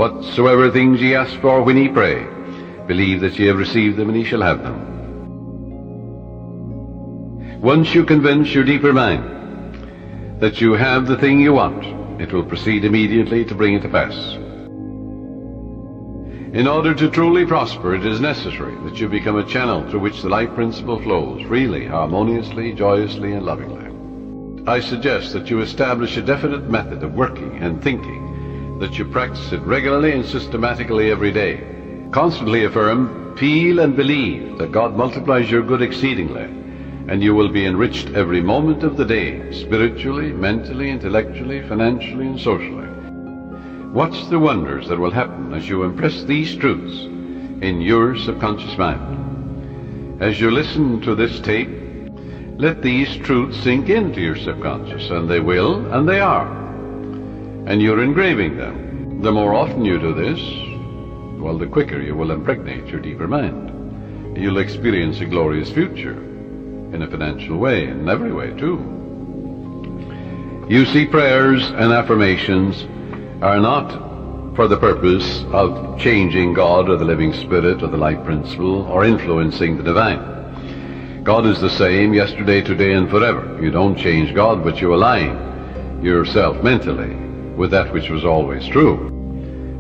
Whatsoever things ye ask for when ye pray, believe that ye have received them, and ye shall have them. Once you convince your deeper mind that you have the thing you want, it will proceed immediately to bring it to pass. In order to truly prosper, it is necessary that you become a channel through which the life principle flows freely, harmoniously, joyously, and lovingly. I suggest that you establish a definite method of working and thinking, that you practice it regularly and systematically every day. Constantly affirm, feel, and believe that God multiplies your good exceedingly, and you will be enriched every moment of the day, spiritually, mentally, intellectually, financially, and socially. Watch the wonders that will happen as you impress these truths in your subconscious mind. As you listen to this tape, let these truths sink into your subconscious, and they will, and they are. And you're engraving them. The more often you do this, well, the quicker you will impregnate your deeper mind. You'll experience a glorious future, in a financial way, in every way too. You see, prayers and affirmations are not for the purpose of changing God or the living spirit or the life principle or influencing the divine. God is the same yesterday, today, and forever. You don't change God, but you align yourself mentally with that which was always true.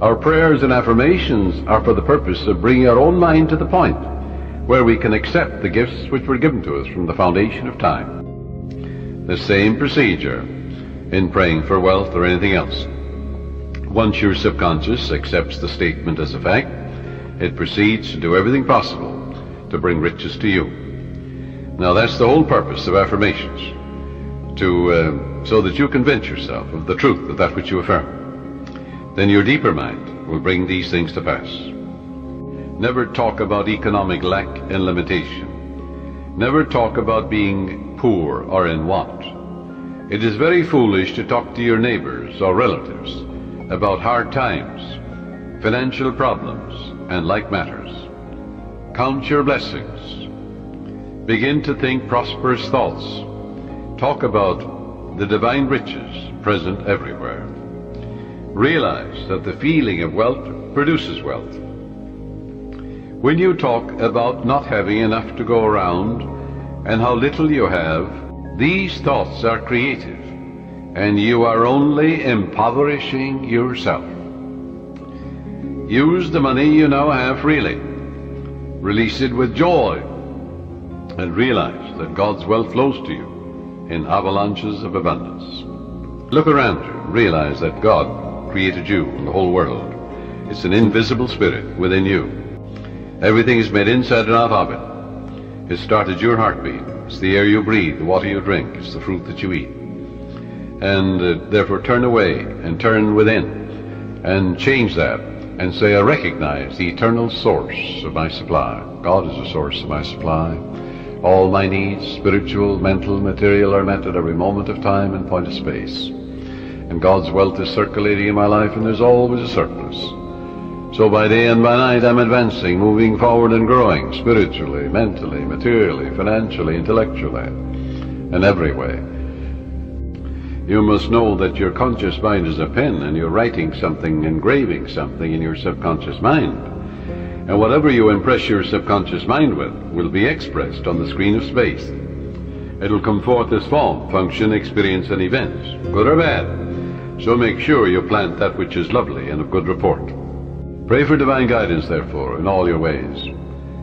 Our prayers and affirmations are for the purpose of bringing our own mind to the point where we can accept the gifts which were given to us from the foundation of time. The same procedure in praying for wealth or anything else. Once your subconscious accepts the statement as a fact, it proceeds to do everything possible to bring riches to you. Now that's the whole purpose of affirmations, so that you convince yourself of the truth of that which you affirm. Then your deeper mind will bring these things to pass. Never talk about economic lack and limitation. Never talk about being poor or in want. It is very foolish to talk to your neighbors or relatives about hard times, financial problems, and like matters. Count your blessings. Begin to think prosperous thoughts. Talk about the divine riches present everywhere. Realize that the feeling of wealth produces wealth. When you talk about not having enough to go around and how little you have, these thoughts are creative, and you are only impoverishing yourself. Use the money you now have freely. Release it with joy, and realize that God's wealth flows to you in avalanches of abundance. Look around you and realize that God created you and the whole world. It's an invisible spirit within you. Everything is made inside and out of it. It started your heartbeat. It's the air you breathe, the water you drink, it's the fruit that you eat. And therefore turn away and turn within and change that and say, I recognize the eternal source of my supply. God is the source of my supply. All my needs, spiritual, mental, material, are met at every moment of time and point of space. And God's wealth is circulating in my life, and there's always a surplus. So by day and by night I'm advancing, moving forward and growing, spiritually, mentally, materially, financially, intellectually, and every way. You must know that your conscious mind is a pen, and you're writing something, engraving something in your subconscious mind. And whatever you impress your subconscious mind with will be expressed on the screen of space. It'll come forth as form, function, experience, and events, good or bad. So make sure you plant that which is lovely and of good report. Pray for divine guidance, therefore, in all your ways.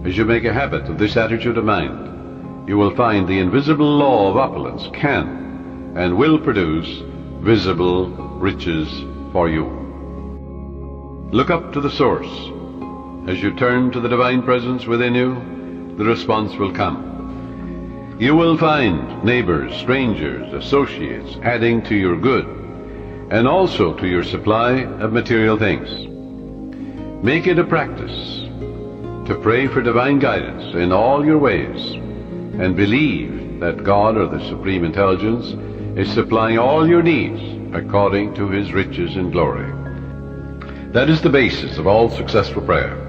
As you make a habit of this attitude of mind, you will find the invisible law of opulence can and will produce visible riches for you. Look up to the source. As you turn to the divine presence within you, the response will come. You will find neighbors, strangers, associates adding to your good and also to your supply of material things. Make it a practice to pray for divine guidance in all your ways and believe that God, or the Supreme Intelligence, is supplying all your needs according to His riches and glory. That is the basis of all successful prayer,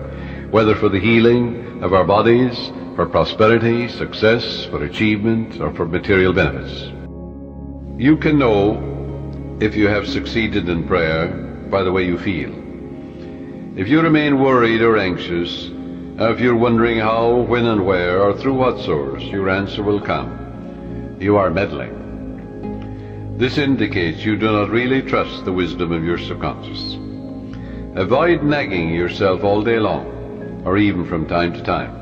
whether for the healing of our bodies, for prosperity, success, for achievement, or for material benefits. You can know if you have succeeded in prayer by the way you feel. If you remain worried or anxious, if you're wondering how, when and where, or through what source your answer will come, you are meddling. This indicates you do not really trust the wisdom of your subconscious. Avoid nagging yourself all day long, or even from time to time.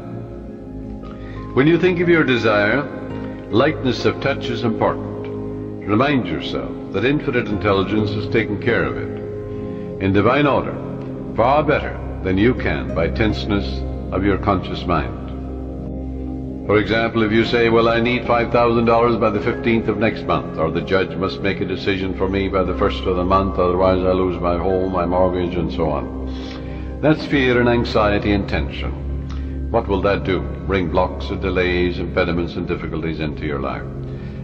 When you think of your desire, lightness of touch is important. Remind yourself that infinite intelligence has taken care of it, in divine order, far better than you can by tenseness of your conscious mind. For example, if you say, well, I need $5,000 by the 15th of next month, or the judge must make a decision for me by the 1st of the month, otherwise I lose my home, my mortgage, and so on. That's fear and anxiety and tension. What will that do? Bring blocks and delays, impediments and difficulties into your life.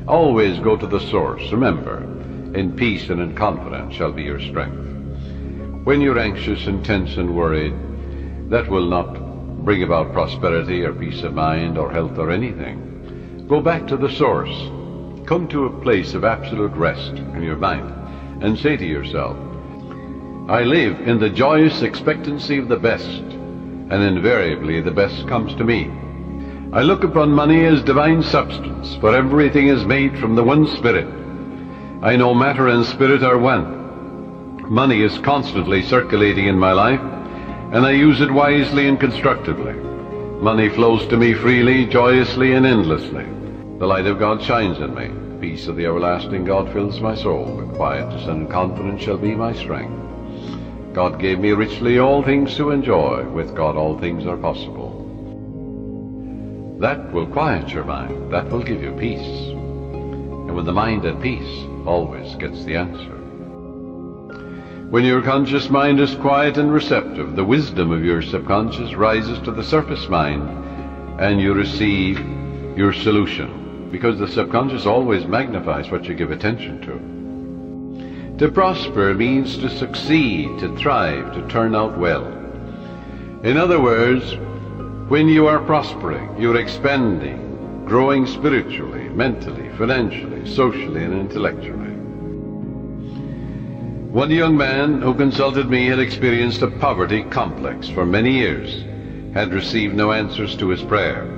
Always go to the source. Remember, in peace and in confidence shall be your strength. When you're anxious and tense and worried, that will not bring about prosperity or peace of mind or health or anything. Go back to the source. Come to a place of absolute rest in your mind and say to yourself, I live in the joyous expectancy of the best, and invariably the best comes to me. I look upon money as divine substance, for everything is made from the one spirit. I know matter and spirit are one. Money is constantly circulating in my life, and I use it wisely and constructively. Money flows to me freely, joyously, and endlessly. The light of God shines in me. Peace of the everlasting God fills my soul. With quietness and confidence shall be my strength. God gave me richly all things to enjoy. With God all things are possible. That will quiet your mind. That will give you peace. And with the mind at peace, always gets the answer. When your conscious mind is quiet and receptive, the wisdom of your subconscious rises to the surface mind, and you receive your solution, because the subconscious always magnifies what you give attention to. To prosper means to succeed, to thrive, to turn out well. In other words, when you are prospering, you're expanding, growing spiritually, mentally, financially, socially, and intellectually. One young man who consulted me had experienced a poverty complex for many years, had received no answers to his prayer.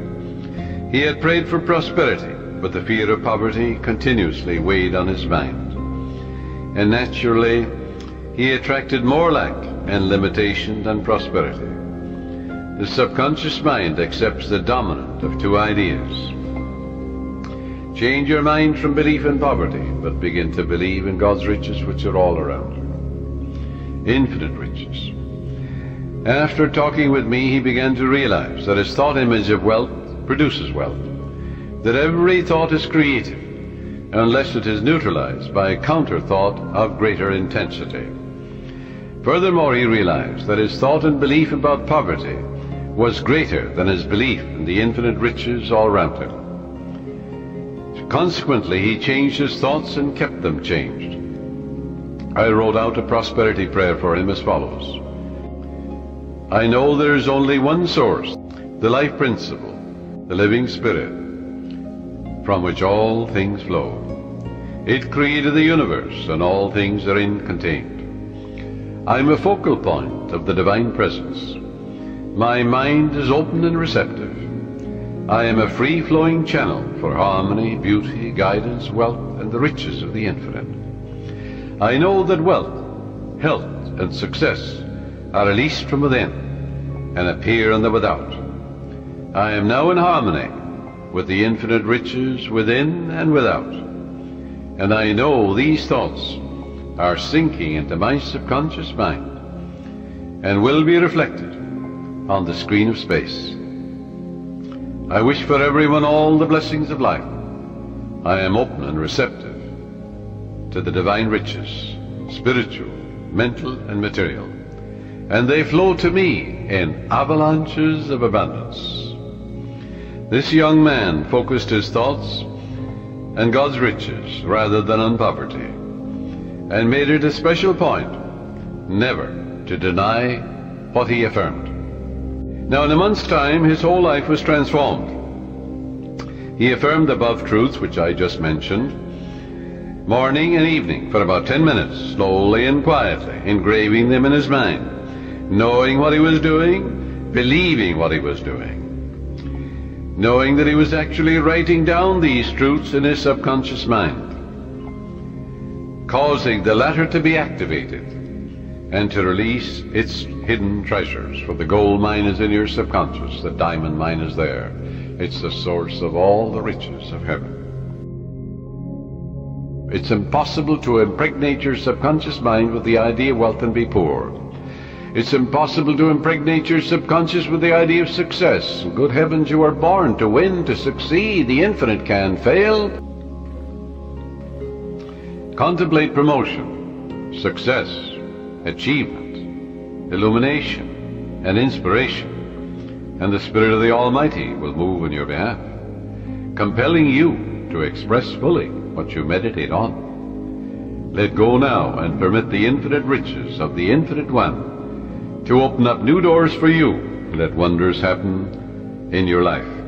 He had prayed for prosperity, but the fear of poverty continuously weighed on his mind. And naturally, he attracted more lack and limitation than prosperity. The subconscious mind accepts the dominant of two ideas. Change your mind from belief in poverty, but begin to believe in God's riches, which are all around you. Infinite riches. After talking with me, he began to realize that his thought image of wealth produces wealth, that every thought is creative, unless it is neutralized by a counter thought of greater intensity. Furthermore, he realized that his thought and belief about poverty was greater than his belief in the infinite riches all around him. Consequently, he changed his thoughts and kept them changed. I wrote out a prosperity prayer for him as follows. I know there is only one source, the life principle, the living spirit, from which all things flow. It created the universe, and all things therein contained. I am a focal point of the divine presence. My mind is open and receptive. I am a free-flowing channel for harmony, beauty, guidance, wealth, and the riches of the infinite. I know that wealth, health, and success are released from within and appear in the without. I am now in harmony with the infinite riches within and without. And I know these thoughts are sinking into my subconscious mind and will be reflected on the screen of space. I wish for everyone all the blessings of life. I am open and receptive to the divine riches, spiritual, mental, and material, and they flow to me in avalanches of abundance. This young man focused his thoughts on God's riches rather than on poverty, and made it a special point never to deny what he affirmed. Now, in a month's time, his whole life was transformed. He affirmed the above truths which I just mentioned, morning and evening, for about 10 minutes, slowly and quietly, engraving them in his mind. knowing what he was doing, believing what he was doing, knowing that he was actually writing down these truths in his subconscious mind, causing the latter to be activated and to release its hidden treasures. For the gold mine is in your subconscious, the diamond mine is there. It's the source of all the riches of heaven. It's impossible to impregnate your subconscious mind with the idea of wealth and be poor. It's impossible to impregnate your subconscious with the idea of success. Good heavens, you are born to win, to succeed. The infinite can fail. Contemplate promotion, success, achievement, illumination, and inspiration, and the Spirit of the Almighty will move on your behalf, compelling you to express fully what you meditate on. Let go now and permit the infinite riches of the Infinite One to open up new doors for you. Let wonders happen in your life.